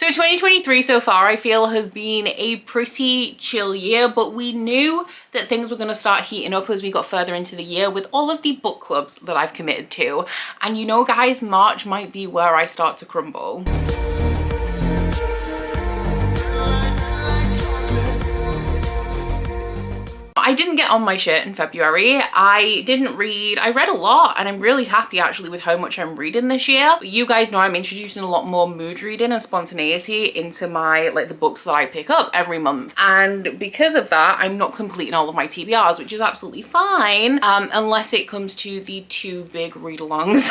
So 2023 so far I feel has been a pretty chill year, but we knew that things were going to start heating up as we got further into the year with all of the book clubs that I've committed to. And you know guys, March might be where I start to crumble. I didn't get on my shit in February. I didn't read. I read a lot and I'm really happy actually with how much I'm reading this year. But you guys know I'm introducing a lot more mood reading and spontaneity into my, like, the books that I pick up every month. And because of that, I'm not completing all of my TBRs, which is absolutely fine, unless it comes to the 2 big read-alongs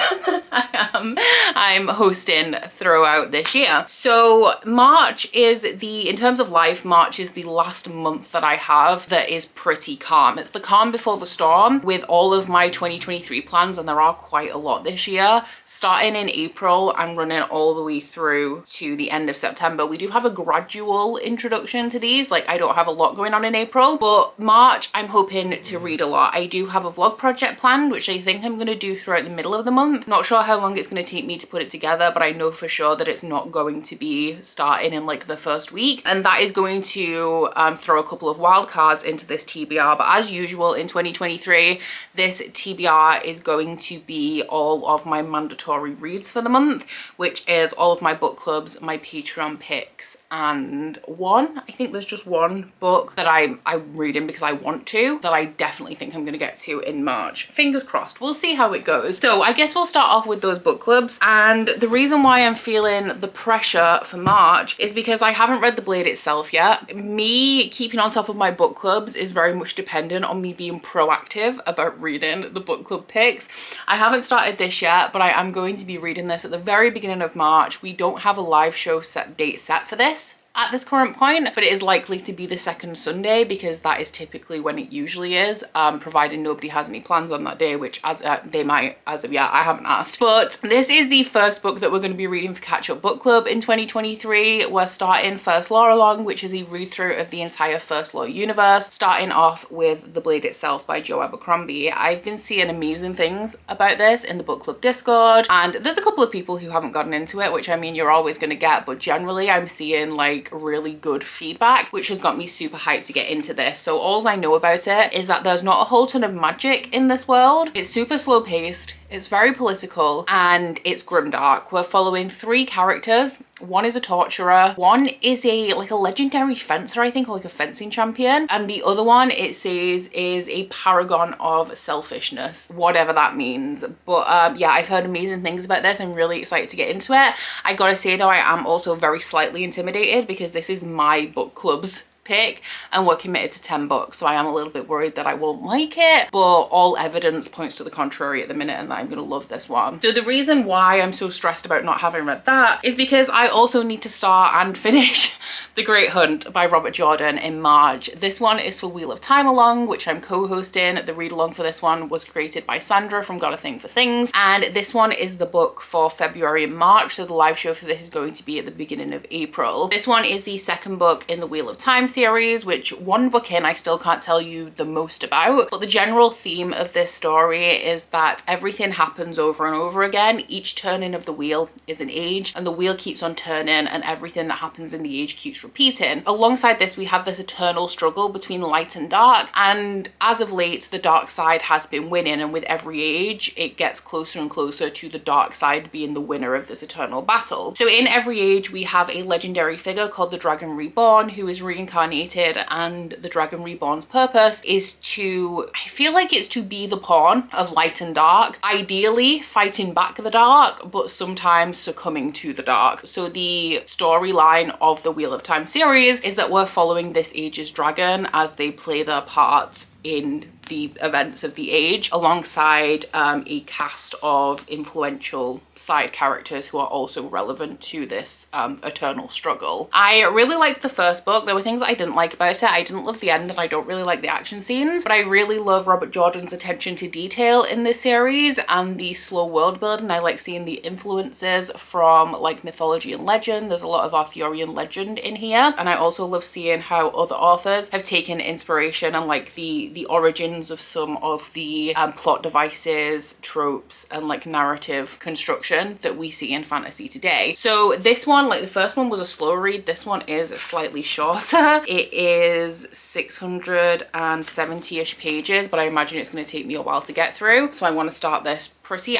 I'm hosting throughout this year. So March is in terms of life, March is the last month that I have that is pretty calm. It's the calm before the storm with all of my 2023 plans, and there are quite a lot this year. Starting in April and running all the way through to the end of September. We do have a gradual introduction to these, like I don't have a lot going on in April, but March I'm hoping to read a lot. I do have a vlog project planned, which I think I'm going to do throughout the middle of the month. Not sure how long it's going to take me to put it together, but I know for sure that it's not going to be starting in like the first week, and that is going to throw a couple of wild cards into this TBR. But as usual in 2023, this TBR is going to be all of my mandatory reads for the month, which is all of my book clubs, my Patreon picks, and I think there's just one book that I'm reading because I want to, that I definitely think I'm going to get to in March. Fingers crossed. We'll see how it goes. So I guess we'll start off with those book clubs. And the reason why I'm feeling the pressure for March is because I haven't read The Blade itself yet. Me keeping on top of my book clubs is very much dependent on me being proactive about reading the book club picks. I haven't started this yet, but I am going to be reading this at the very beginning of March. We don't have a live show date set for this at this current point, but it is likely to be the second Sunday because that is typically when it usually is, providing nobody has any plans on that day, which they might as of yet. I haven't asked. But this is the first book that we're going to be reading for Catch Up Book Club in 2023. We're starting First Law Along, which is a read through of the entire First Law universe, starting off with The Blade Itself by Joe Abercrombie. I've been seeing amazing things about this in the book club Discord, and there's a couple of people who haven't gotten into it, which I mean you're always going to get, but generally I'm seeing like really good feedback, which has got me super hyped to get into this. So all I know about it is that there's not a whole ton of magic in this world. It's super slow paced, it's very political, and it's grimdark. We're following 3 characters. One is a torturer, one is a legendary fencer, I think, or like a fencing champion, and the other one, it says, is a paragon of selfishness, whatever that means. But yeah, I've heard amazing things about this. I'm really excited to get into it. I gotta say though, I am also very slightly intimidated because this is my book club's pick and we're committed to 10 books, so I am a little bit worried that I won't like it, but all evidence points to the contrary at the minute and that I'm gonna love this one. So the reason why I'm so stressed about not having read that is because I also need to start and finish The Great Hunt by Robert Jordan in March. This one is for Wheel of Time Along, which I'm co-hosting. The read along for this one was created by Sandra from Got a Thing for Things, and this one is the book for February and March, so the live show for this is going to be at the beginning of April. This one is the second book in the Wheel of Time series, which one book in I still can't tell you the most about, but the general theme of this story is that everything happens over and over again. Each turning of the wheel is an age, and the wheel keeps on turning, and everything that happens in the age keeps repeating. Alongside this, we have this eternal struggle between light and dark, and as of late the dark side has been winning, and with every age it gets closer and closer to the dark side being the winner of this eternal battle. So in every age we have a legendary figure called the Dragon Reborn who is reincarnated, and the Dragon Reborn's purpose is to, I feel like it's to be the pawn of light and dark, ideally fighting back the dark, but sometimes succumbing to the dark. So the storyline of the Wheel of Time series is that we're following this age's dragon as they play their parts in the events of the age, alongside a cast of influential side characters who are also relevant to this eternal struggle. I really liked the first book. There were things that I didn't like about it. I didn't love the end and I don't really like the action scenes, but I really love Robert Jordan's attention to detail in this series and the slow world building. I like seeing the influences from like mythology and legend. There's a lot of Arthurian legend in here, and I also love seeing how other authors have taken inspiration and like the the origins of some of the plot devices, tropes, and like narrative construction that we see in fantasy today. So this one, like the first one was a slow read, this one is slightly shorter. It is 670-ish pages, but I imagine it's going to take me a while to get through. So I want to start this pretty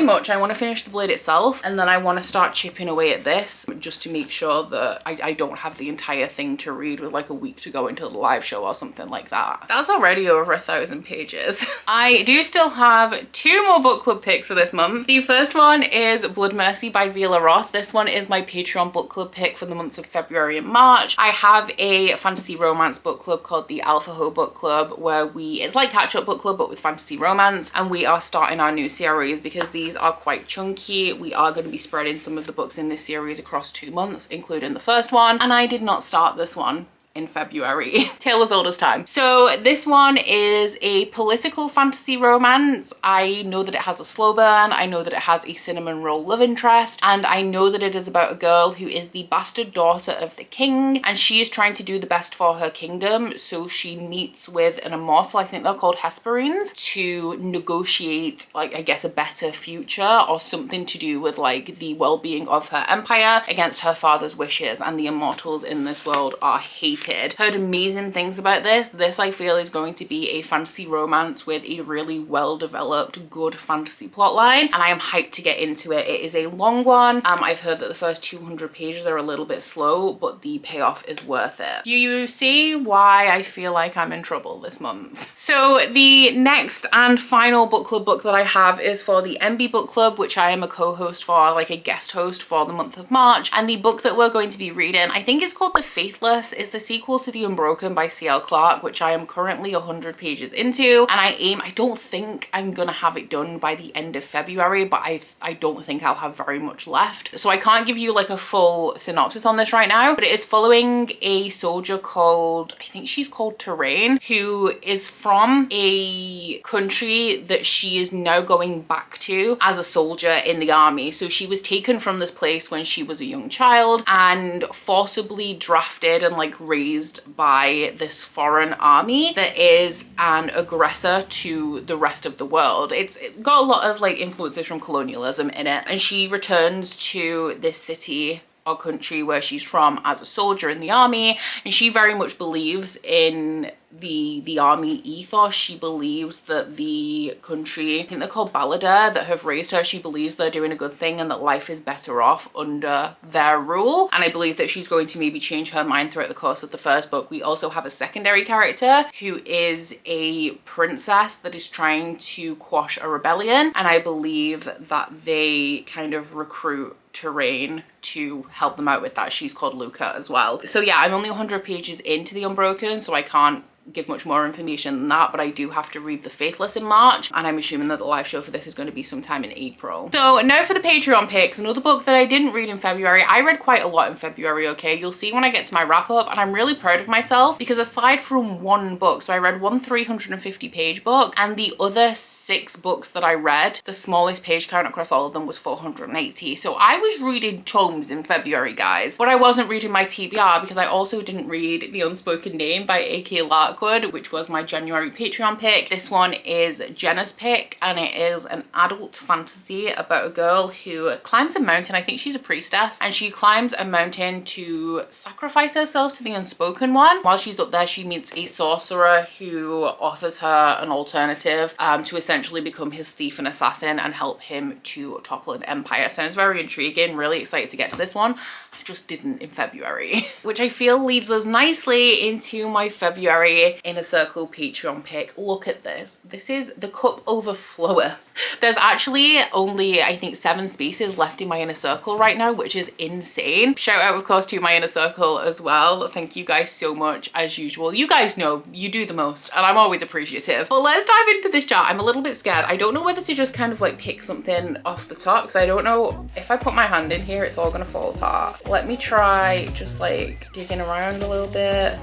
much I want to finish the blade itself, and then I want to start chipping away at this just to make sure that I don't have the entire thing to read with like a week to go until the live show or something like that. That's already over 1,000 pages. I do still have 2 more book club picks for this month. The first one is Blood Mercy by Vila Roth. This one is my Patreon book club pick for the months of February and March. I have a fantasy romance book club called the Alpha Ho Book Club, where it's like catch-up book club but with fantasy romance, and we are starting our new series because these are quite chunky. We are going to be spreading some of the books in this series across 2 months, including the first one, and I did not start this one in February. Tale as old as time. So this one is a political fantasy romance. I know that it has a slow burn, I know that it has a cinnamon roll love interest, and I know that it is about a girl who is the bastard daughter of the king, and she is trying to do the best for her kingdom. So she meets with an immortal, I think they're called Hesperines, to negotiate like I guess a better future or something to do with like the well-being of her empire against her father's wishes, and the immortals in this world are hated. Heard amazing things about this. This I feel is going to be a fantasy romance with a really well developed good fantasy plotline, and I am hyped to get into it. It is a long one. I've heard that the first 200 pages are a little bit slow, but the payoff is worth it. Do you see why I feel like I'm in trouble this month? So the next and final book club book that I have is for the MB book club, which I am a co-host for, like a guest host for the month of March, and the book that we're going to be reading, I think it's called The Faithless, is the sequel to The Unbroken by C.L. Clarke, which I am currently 100 pages into, and I don't think I'm gonna have it done by the end of February, but I don't think I'll have very much left. So I can't give you like a full synopsis on this right now, but it is following a soldier called, I think she's called Terrain, who is from a country that she is now going back to as a soldier in the army. So she was taken from this place when she was a young child and forcibly drafted and like raised by this foreign army that is an aggressor to the rest of the world. It's got a lot of like influences from colonialism in it, and she returns to this city or country where she's from as a soldier in the army, and she very much believes in the army ethos. She believes that the country, I think they're called Ballader, that have raised her, she believes they're doing a good thing and that life is better off under their rule, and I believe that she's going to maybe change her mind throughout the course of the first book. We also have a secondary character who is a princess that is trying to quash a rebellion, and I believe that they kind of recruit Terrain to help them out with that. She's called Luca as well. So yeah, I'm only 100 pages into The Unbroken, so I can't give much more information than that, but I do have to read The Faithless in March, and I'm assuming that the live show for this is going to be sometime in April. So now for the Patreon picks. Another book that I didn't read in February. I read quite a lot in February, okay? You'll see when I get to my wrap up, and I'm really proud of myself because aside from one book, so I read one 350 page book, and the other 6 books that I read, the smallest page count across all of them was 480. So I was reading tomes in February, guys, but I wasn't reading my TBR because I also didn't read The Unspoken Name by A.K. Lark, which was my January Patreon pick. This one is Jenna's pick, and it is an adult fantasy about a girl who climbs a mountain. I think she's a priestess, and she climbs a mountain to sacrifice herself to the Unspoken One. While she's up there, she meets a sorcerer who offers her an alternative to essentially become his thief and assassin and help him to topple an empire. Sounds very intriguing. Really excited to get to this one. I just didn't in February, which I feel leads us nicely into my February Inner Circle Patreon pick. Look at this. This is The Cup Overfloweth. There's actually only, I think, 7 spaces left in my Inner Circle right now, which is insane. Shout out, of course, to my Inner Circle as well. Thank you guys so much, as usual. You guys know you do the most, and I'm always appreciative. But let's dive into this chart. I'm a little bit scared. I don't know whether to just kind of like pick something off the top, because I don't know if I put my hand in here, it's all gonna fall apart. Let me try just like digging around a little bit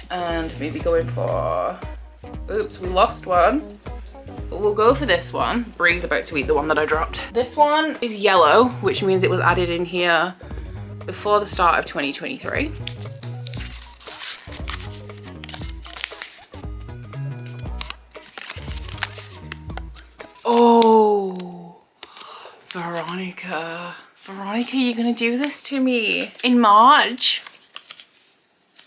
and maybe going for, oops, we lost one. But we'll go for this one. Bree's about to eat the one that I dropped. This one is yellow, which means it was added in here before the start of 2023. Oh, Veronica. Veronica, you're gonna do this to me in March?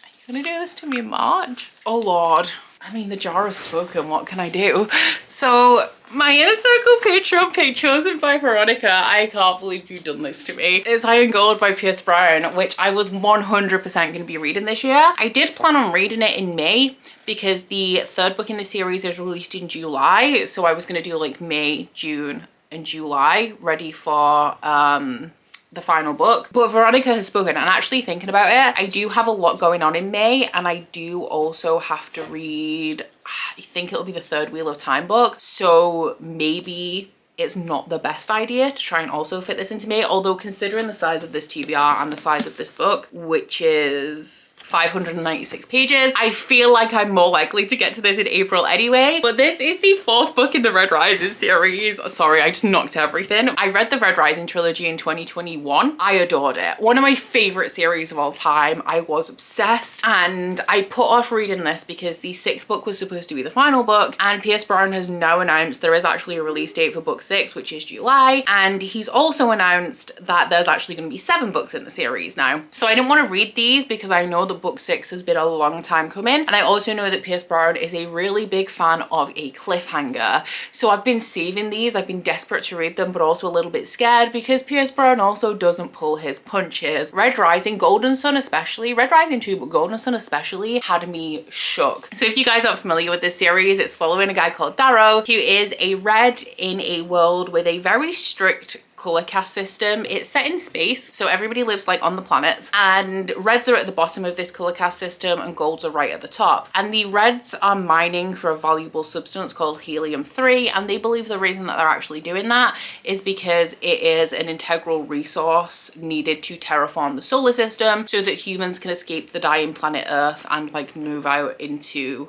Are you gonna do this to me in March? Oh Lord. I mean, the jar has spoken, what can I do? So my inner circle Patreon pick chosen by Veronica. I can't believe you've done this to me. It's Iron Gold by Pierce Brown, which I was 100% going to be reading this year. I did plan on reading it in May because the third book in the series is released in July. So I was going to do like May, June and July ready for the final book. But Veronica has spoken, and actually thinking about it, I do have a lot going on in May, and I do also have to read, I think it'll be the third Wheel of Time book, so maybe it's not the best idea to try and also fit this into May, although considering the size of this TBR and the size of this book, which is 596 pages, I feel like I'm more likely to get to this in April anyway. But this is the fourth book in the Red Rising series. Sorry, I just knocked everything. I read the Red Rising trilogy in 2021. I adored it. One of my favorite series of all time. I was obsessed, and I put off reading this because the sixth book was supposed to be the final book, and Pierce Brown has now announced there is actually a release date for book 6, which is July, and he's also announced that there's actually going to be 7 books in the series now. So I didn't want to read these because I know the book 6 has been a long time coming, and I also know that Pierce Brown is a really big fan of a cliffhanger. So I've been saving these. I've been desperate to read them, but also a little bit scared because Pierce Brown also doesn't pull his punches. Red Rising, Golden Sun especially, Red Rising 2, but Golden Sun especially had me shook. So if you guys aren't familiar with this series, it's following a guy called Darrow, who is a red in a world with a very strict color caste system. It's set in space, so everybody lives like on the planets, and reds are at the bottom of this color caste system and golds are right at the top. And the reds are mining for a valuable substance called helium-3, and they believe the reason that they're actually doing that is because it is an integral resource needed to terraform the solar system so that humans can escape the dying planet Earth and like move out onto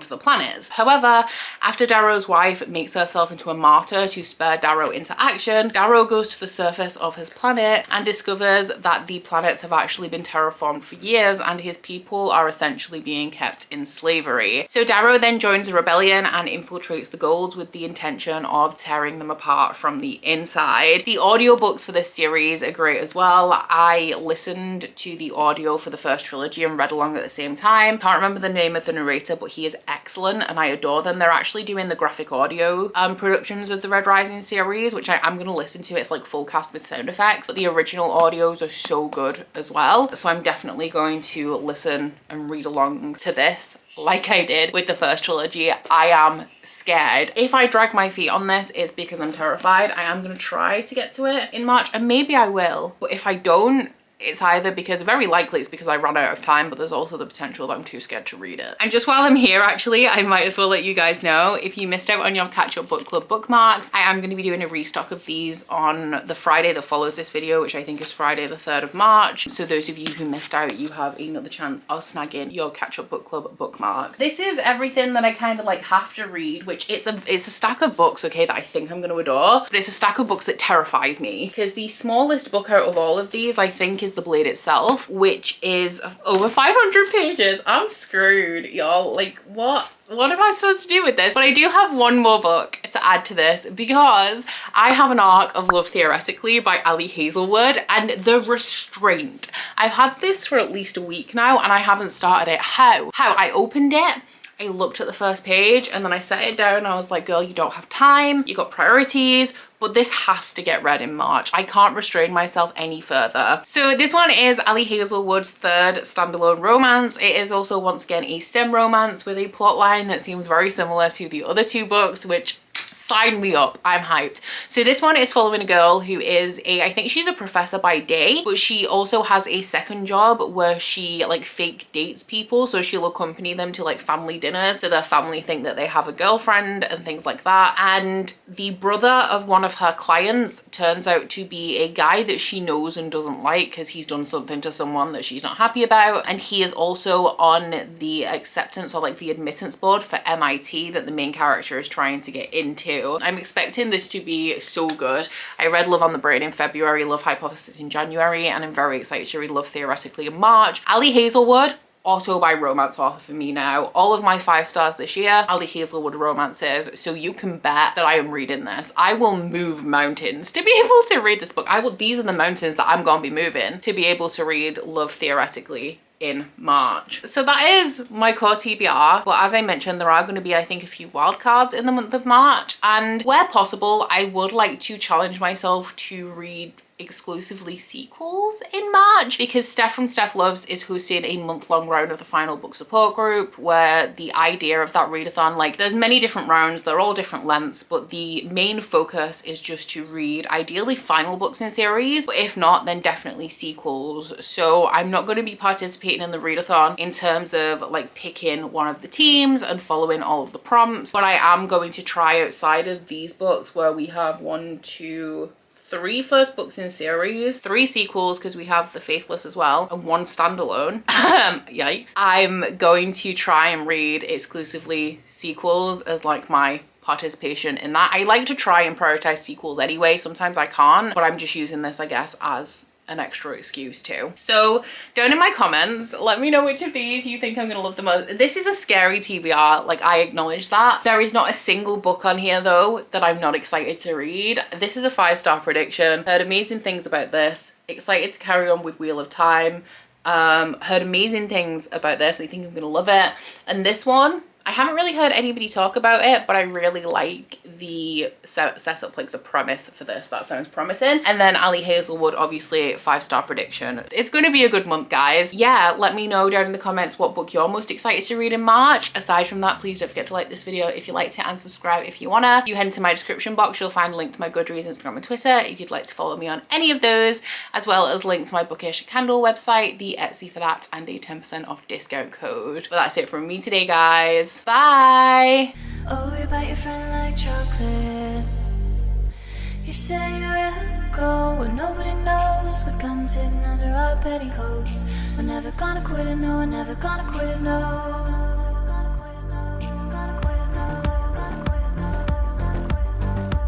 the planets. However, after Darrow's wife makes herself into a martyr to spur Darrow into action, Darrow goes to the surface of his planet and discovers that the planets have actually been terraformed for years and his people are essentially being kept in slavery. So Darrow then joins a rebellion and infiltrates the Golds with the intention of tearing them apart from the inside. The audiobooks for this series are great as well. I listened to the audio for the first trilogy and read along at the same time. Can't remember the name of the narrator, but he is excellent and I adore them. They're actually doing the graphic audio productions of the Red Rising series, which I am going to listen to. It's like full cast with sound effects, but the original audios are so good as well. So I'm definitely going to listen and read along to this like I did with the first trilogy. I am scared. If I drag my feet on this, it's because I'm terrified. I am going to try to get to it in March, and maybe I will, but if I don't, it's either because, very likely it's because I ran out of time, but there's also the potential that I'm too scared to read it. And just while I'm here, actually, I might as well let you guys know, if you missed out on your Catch Up Book Club bookmarks, I am going to be doing a restock of these on the Friday that follows this video, which I think is Friday the 3rd of March. So those of you who missed out, you have another chance of snagging your Catch Up Book Club bookmark. This is everything that I kind of like have to read, which it's a stack of books, okay, that I think I'm going to adore, but it's a stack of books that terrifies me because the smallest book out of all of these, I think, is The Blade itself, which is over 500 pages. I'm screwed, y'all. Like, what am I supposed to do with this? But I do have one more book to add to this because I have an arc of love theoretically by Ali Hazelwood, and The Restraint. I've had this for at least a week now and I haven't started it. How? I opened it, I looked at the first page and then I set it down. I was like, girl, you don't have time, you got priorities. But this has to get read in March. I can't restrain myself any further. So this one is Ali Hazelwood's third standalone romance. It is also once again a STEM romance with a plotline that seems very similar to the other two books, which sign me up, I'm hyped. So this one is following a girl who is I think she's a professor by day, but she also has a second job where she like fake dates people. So she'll accompany them to like family dinners so their family think that they have a girlfriend and things like that. And the brother of one of her clients turns out to be a guy that she knows and doesn't like because he's done something to someone that she's not happy about. And he is also on the acceptance or like the admittance board for MIT that the main character is trying to get into. I'm expecting this to be so good. I read Love on the Brain in February, Love Hypothesis in January, and I'm very excited to read Love Theoretically in March. Ali Hazelwood, auto buy romance author for me now. All of my 5 stars this year, Ali Hazelwood romances. So you can bet that I am reading this. I will move mountains to be able to read this book. These are the mountains that I'm gonna be moving to be able to read Love Theoretically in March. So that is my core TBR, but as I mentioned, there are going to be, I think, a few wild cards in the month of March, and where possible I would like to challenge myself to read exclusively sequels in March, because Steph from Steph Loves is hosting a month-long round of the final book support group, where the idea of that readathon, like, there's many different rounds, they're all different lengths, but the main focus is just to read ideally final books in series, but if not, then definitely sequels. So I'm not going to be participating in the readathon in terms of like picking one of the teams and following all of the prompts, but I am going to try outside of these books, where we have 1, 2, 3 first books in series, 3 sequels because we have the Faithless as well, and 1 standalone. Yikes. I'm going to try and read exclusively sequels as like my participation in that. I like to try and prioritize sequels anyway. Sometimes I can't, but I'm just using this, I guess, as an extra excuse too. So down in my comments, let me know which of these you think I'm gonna love the most. This is a scary TBR, like, I acknowledge that. There is not a single book on here though that I'm not excited to read. This is a 5-star prediction. Heard amazing things about this. Excited to carry on with Wheel of Time. Heard amazing things about this. I think I'm gonna love it. And this one, I haven't really heard anybody talk about it, but I really like the setup, like the premise for this. That sounds promising. And then Ali Hazelwood, obviously 5-star prediction. It's going to be a good month, guys. Yeah, let me know down in the comments what book you're most excited to read in March. Aside from that, please don't forget to like this video if you liked it, and subscribe if you wanna. If you head into my description box, you'll find a link to my Goodreads, Instagram and Twitter if you'd like to follow me on any of those, as well as link to my Bookish Candle website, the Etsy for that, and a 10% off discount code. But that's it from me today, guys. Bye. Oh, you bite your friend like chocolate. You say you'll go where nobody knows, with guns hidden under our petticoats. We're never gonna quit it, no, we're never gonna quit it, no.